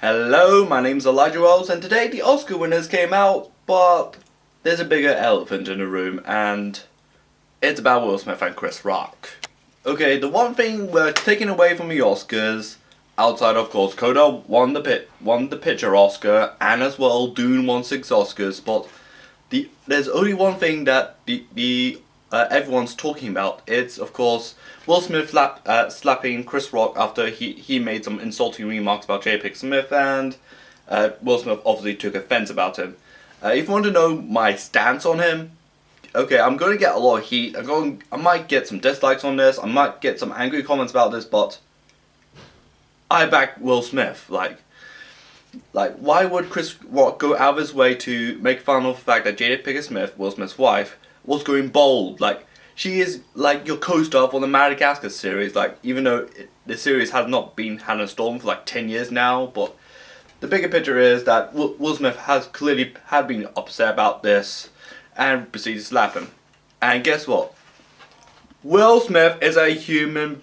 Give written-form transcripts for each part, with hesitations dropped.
Hello, my name's Elijah Wells, and today the Oscar winners came out, but there's a bigger elephant in the room, and it's about Will Smith and Chris Rock. Okay, the one thing we're taking away from the Oscars, outside of course, Coda won the picture Oscar, and as well Dune won 6 Oscars, but there's only one thing that everyone's talking about. It's of course Will Smith slapping Chris Rock after he made some insulting remarks about J.P. Smith, and Will Smith obviously took offense about him. If you want to know my stance on him, okay, I'm going to get a lot of heat. I might get some dislikes on this. I might get some angry comments about this, but I back Will Smith. Like, why would Chris Rock go out of his way to make fun of the fact that Jada Pinkett Smith, Will Smith's wife, was going bald? Like, she is like your co-star for the Madagascar series. Like, even though the series has not been had a storm for like 10 years now, but the bigger picture is that Will Smith has clearly had been upset about this and proceeded to slap him. And guess what? Will Smith is a human.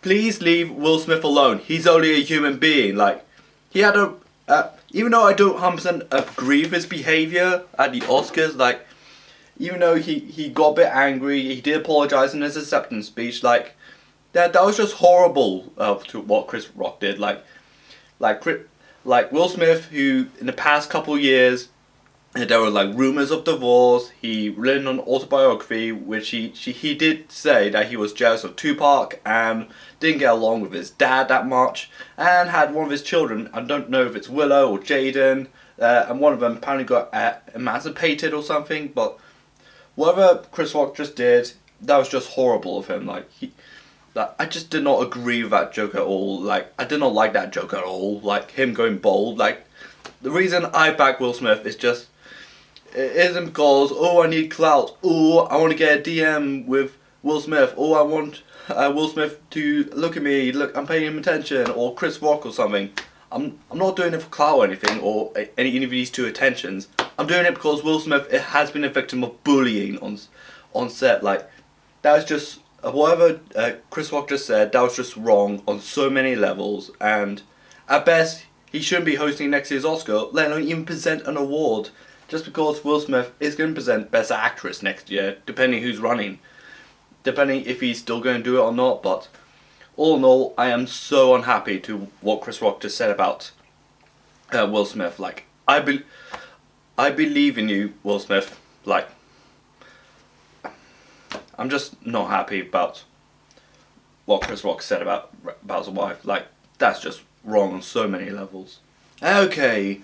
Please leave Will Smith alone. He's only a human being. Like, he had a even though I don't 100% agree with his behavior at the Oscars, like, even though he got a bit angry, he did apologize in his acceptance speech, like, that was just horrible to what Chris Rock did. Like Will Smith, who in the past couple years, there were like rumors of divorce. He written an autobiography, which he did say that he was jealous of Tupac and didn't get along with his dad that much, and had one of his children, I don't know if it's Willow or Jaden, and one of them apparently got emancipated or something, but whatever Chris Rock just did, that was just horrible of him. I just did not agree with that joke at all. Like, I did not like that joke at all. Like, him going bald. Like, the reason I back Will Smith is just, it isn't because, oh, I need clout, oh, I want to get a DM with Will Smith, oh, I want Will Smith to look at me, look, I'm paying him attention, or Chris Rock or something. I'm not doing it for clout or anything, or any of these two attentions. I'm doing it because Will Smith has been a victim of bullying on set. Like, that was just, whatever Chris Rock just said, that was just wrong on so many levels, and at best, he shouldn't be hosting next year's Oscar, let alone even present an award, just because Will Smith is going to present Best Actress next year, depending who's running. Depending if he's still going to do it or not, but all in all, I am so unhappy to what Chris Rock just said about Will Smith. Like, I believe in you, Will Smith. Like, I'm just not happy about what Chris Rock said about his wife. Like, that's just wrong on so many levels. Okay,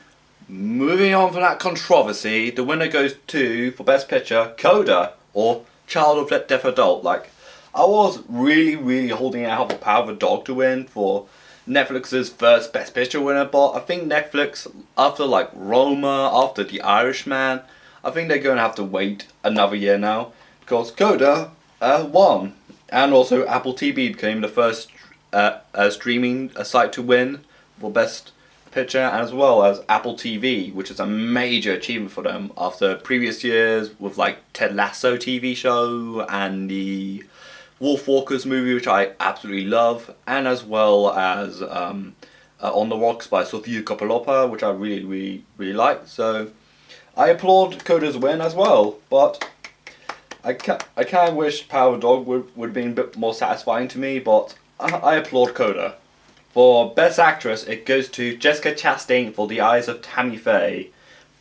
moving on from that controversy, the winner goes to, for Best Picture, Coda, or Child of Deaf Adult. Like, I was really holding out for Power of a Dog to win for Netflix's first Best Picture winner, but I think Netflix, after like Roma, after The Irishman, I think they're going to have to wait another year now, because Coda won, and also Apple TV became the first streaming site to win for Best Picture, as well as Apple TV, which is a major achievement for them after previous years with like Ted Lasso TV show and the Wolf Walkers movie, which I absolutely love, and as well as On the Rocks by Sofia Coppola, which I really like. So I applaud Coda's win as well, but I kind of wish Power of Dog would have been a bit more satisfying to me, but I applaud Coda. For Best Actress, it goes to Jessica Chastain for The Eyes of Tammy Faye.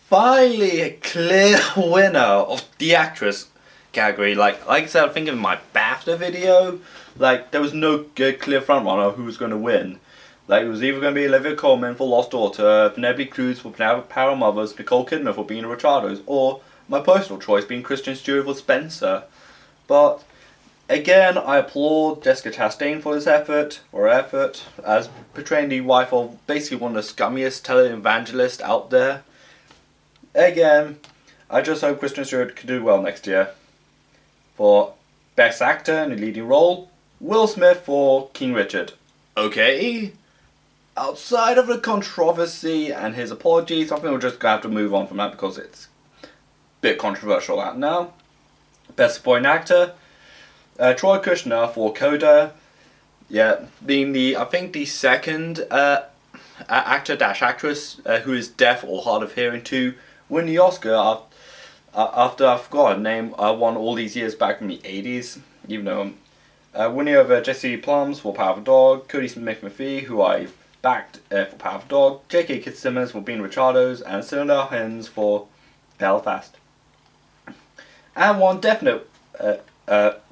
Finally, a clear winner of the actress category. Like I said, I think in my BAFTA video, like, there was no clear frontrunner who was going to win. Like, it was either going to be Olivia Colman for Lost Daughter, Penelope Cruz for Power of Mothers, Nicole Kidman for Being a Ricardos, or my personal choice being Kristen Stewart for Spencer. But again, I applaud Jessica Chastain for her effort as portraying the wife of basically one of the scummiest televangelists out there. Again, I just hope Kristen Stewart can do well next year. For Best Actor in a Leading Role, Will Smith for King Richard. Okay, outside of the controversy and his apologies, I think we're just going to have to move on from that because it's a bit controversial out now. Best Supporting Actor, Troy Kushner for Coda. Yeah, being the second actor-actress who is deaf or hard of hearing to win the Oscar after I forgot her name. I won all these years back in the 80s, even though winning over Jesse Plums for Power of a Dog, Cody Smith-McPhee, who I backed for Power of a Dog, J.K. Simmons for Being Ricardos, and Cinda Hines for Belfast. And one definite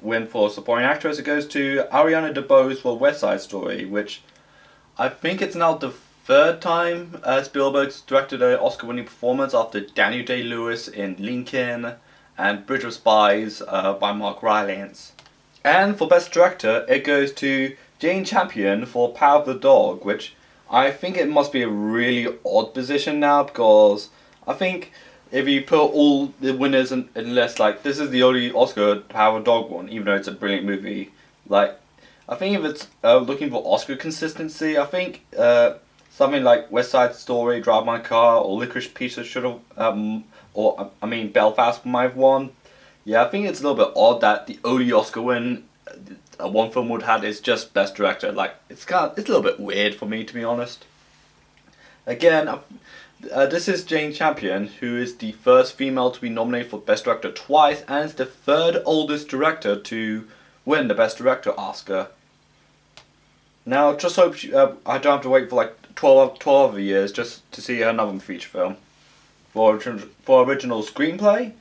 win for supporting actress, it goes to Ariana DeBose for West Side Story, which I think it's now the third time Spielberg's directed an Oscar-winning performance after Daniel Day-Lewis in Lincoln and Bridge of Spies by Mark Rylance. And for Best Director, it goes to Jane Campion for Power of the Dog, which I think it must be a really odd position now, because I think if you put all the winners unless like this is the only Oscar Power of the Dog one, even though it's a brilliant movie, like I think if it's looking for Oscar consistency, I think something like West Side Story, Drive My Car, or Licorice Pizza should have, Belfast might have won. Yeah, I think it's a little bit odd that the only Oscar win one film would have is just Best Director. Like it's a little bit weird for me, to be honest. Again, this is Jane Campion, who is the first female to be nominated for Best Director twice, and is the third oldest director to win the Best Director Oscar. Now, just hope I don't have to wait for like 12 other years just to see another feature film. For original screenplay,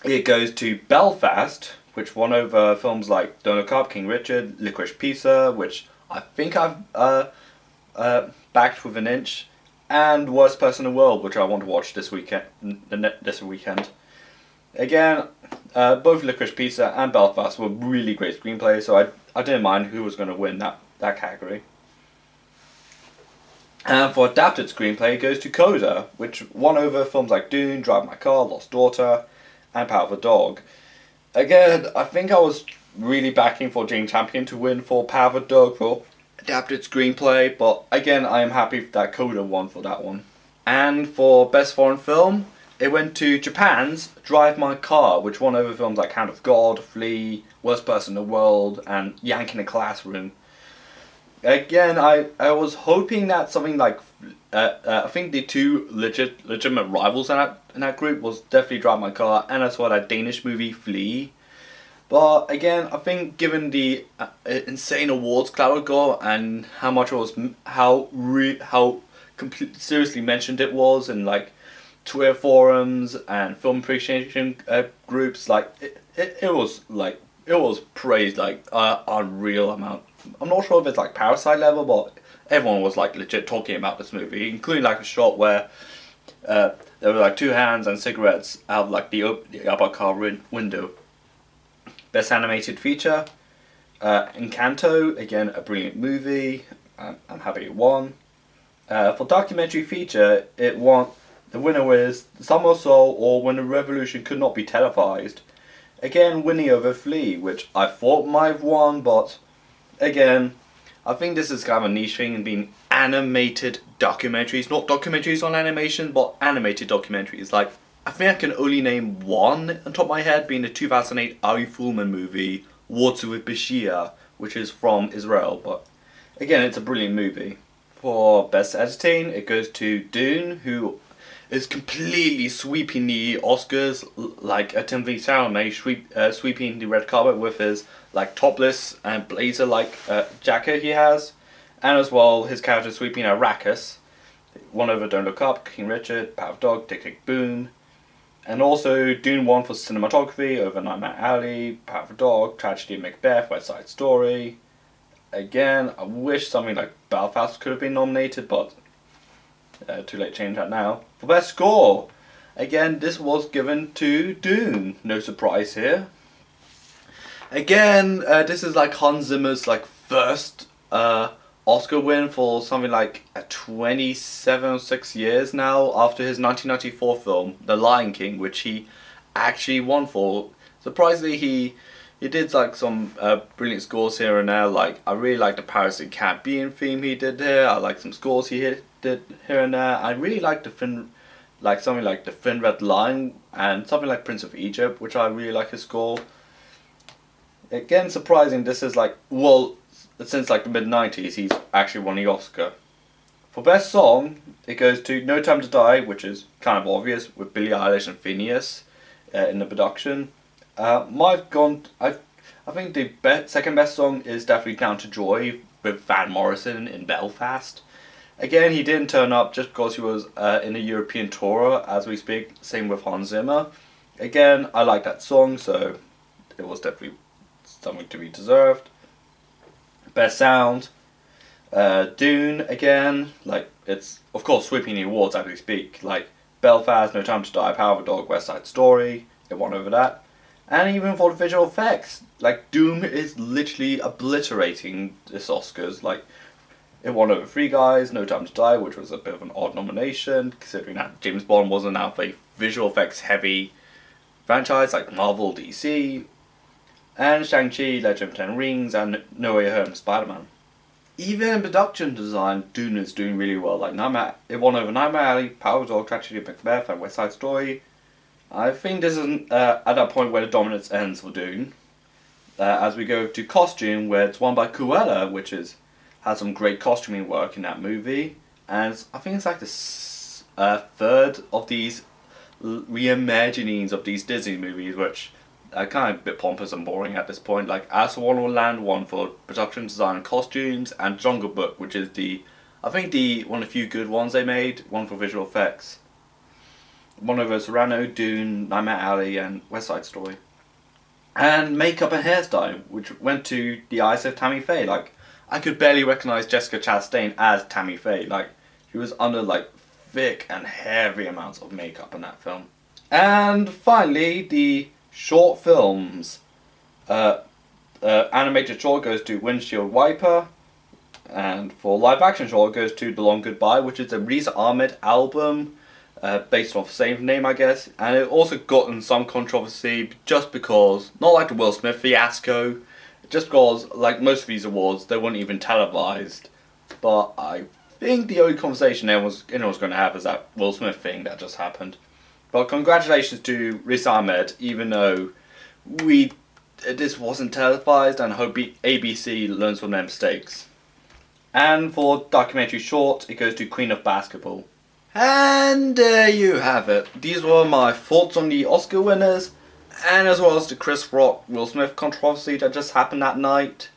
it goes to Belfast, which won over films like Donald Cup, King Richard, Licorice Pizza, which I think I've backed with an inch, and Worst Person in the World, which I want to watch this weekend. Again, both Licorice Pizza and Belfast were really great screenplays, so I didn't mind who was going to win that category. And for adapted screenplay, it goes to Coda, which won over films like Dune, Drive My Car, Lost Daughter, and Power of a Dog. Again, I think I was really backing for Jane Campion to win for Power of a Dog for adapted screenplay, but again, I am happy that Coda won for that one. And for Best Foreign Film, it went to Japan's Drive My Car, which won over films like Hand of God, Flea, Worst Person in the World, and Yank in a Classroom. Again, I was hoping that something like I think the two legitimate rivals in that group was definitely Drive My Car and as well that Danish movie Flea. But again, I think given the insane awards cloud it got and how much it was, how seriously mentioned it was in like Twitter forums and film appreciation groups, like it was praised like unreal amount. I'm not sure if it's like Parasite level, but everyone was like legit talking about this movie, including like a shot where there were like two hands and cigarettes out of like the upper car window. Best Animated Feature, Encanto, again a brilliant movie. I'm happy it won. For Documentary Feature, it won. The winner was Summer Soul or When the Revolution Could Not Be Televised. Again, winning over Flea, which I thought might have won, but again, I think this is kind of a niche thing in being animated documentaries. Not documentaries on animation, but animated documentaries. Like, I think I can only name one on top of my head, being the 2008 Ari Fullman movie, Water with Bashir, which is from Israel. But again, it's a brilliant movie. For Best Editing, it goes to Dune, who is completely sweeping the Oscars, like Timothée Chalamet sweeping the red carpet with his like topless and blazer like jacket he has, and as well his character sweeping Arrakis, won over Don't Look Up, King Richard, Power of Dog, Tick Tick Boom, and also Dune won for cinematography over Nightmare Alley, Power of a Dog, Tragedy of Macbeth, West Side Story. Again, I wish something like Belfast could have been nominated, but too late to change that now. For Best Score, again, this was given to Dune. No surprise here. Again, this is like Hans Zimmer's like first Oscar win for something like 27 or 6 years now after his 1994 film, The Lion King, which he actually won for. Surprisingly, he did like some brilliant scores here and there. Like I really like the Paris and Caribbean theme he did here. I like some scores he did here and there. I really like something like the Thin Red Line and something like Prince of Egypt, which I really like his score. Again, surprising. This is like, well, since like the mid-90s, he's actually won the Oscar. For Best Song, it goes to No Time to Die, which is kind of obvious, with Billie Eilish and Phineas in the production. I think the second best song is definitely Down to Joy with Van Morrison in Belfast. Again, he didn't turn up just because he was in a European tour as we speak. Same with Hans Zimmer. Again, I like that song, so it was definitely something to be deserved. Best Sound, Dune again. Like, it's of course sweeping the awards as we speak. Like Belfast, No Time to Die, Power of a Dog, West Side Story. It won over that. And even for the visual effects, like Doom is literally obliterating this Oscars. Like, it won over Free Guys, No Time to Die, which was a bit of an odd nomination, considering that James Bond wasn't now a visual effects heavy franchise like Marvel, DC, and Shang-Chi, Legend of Ten Rings, and No Way Home, Spider-Man. Even in production design, Dune is doing really well. Like it won over Nightmare Alley, Power of the Dog, Tragedy of Macbeth, and West Side Story. I think this is at that point where the dominance ends for Dune. As we go to costume, where it's won by Cruella, which has some great costuming work in that movie, and I think it's like the third of these reimaginings of these Disney movies, which are kind of a bit pompous and boring at this point. Like Alice in Wonderland won for production design and costumes, and Jungle Book, which is one of the few good ones they made, one for visual effects. One over Cyrano, Dune, Nightmare Alley, and West Side Story. And makeup and hairstyle, which went to the eyes of Tammy Faye. Like, I could barely recognise Jessica Chastain as Tammy Faye. Like, she was under like thick and heavy amounts of makeup in that film. And finally, the short films. Animated short goes to Windshield Wiper, and for live action short it goes to The Long Goodbye, which is a Riz Ahmed album based off the same name, I guess. And it also gotten some controversy just because, not like the Will Smith fiasco, just because, like most of these awards, they weren't even televised. But I think the only conversation anyone's going to have is that Will Smith thing that just happened. But congratulations to Riz Ahmed, even though this wasn't televised, and I hope ABC learns from their mistakes. And for documentary short, it goes to Queen of Basketball. And there you have it. These were my thoughts on the Oscar winners, and as well as the Chris Rock Will Smith controversy that just happened that night.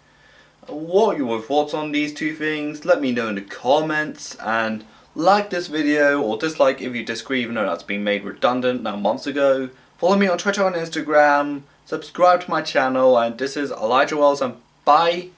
What are your thoughts on these two things? Let me know in the comments, and like this video or dislike if you disagree, even though that's been made redundant now months ago. Follow me on Twitter and Instagram, subscribe to my channel, and this is Elijah Wells, and bye.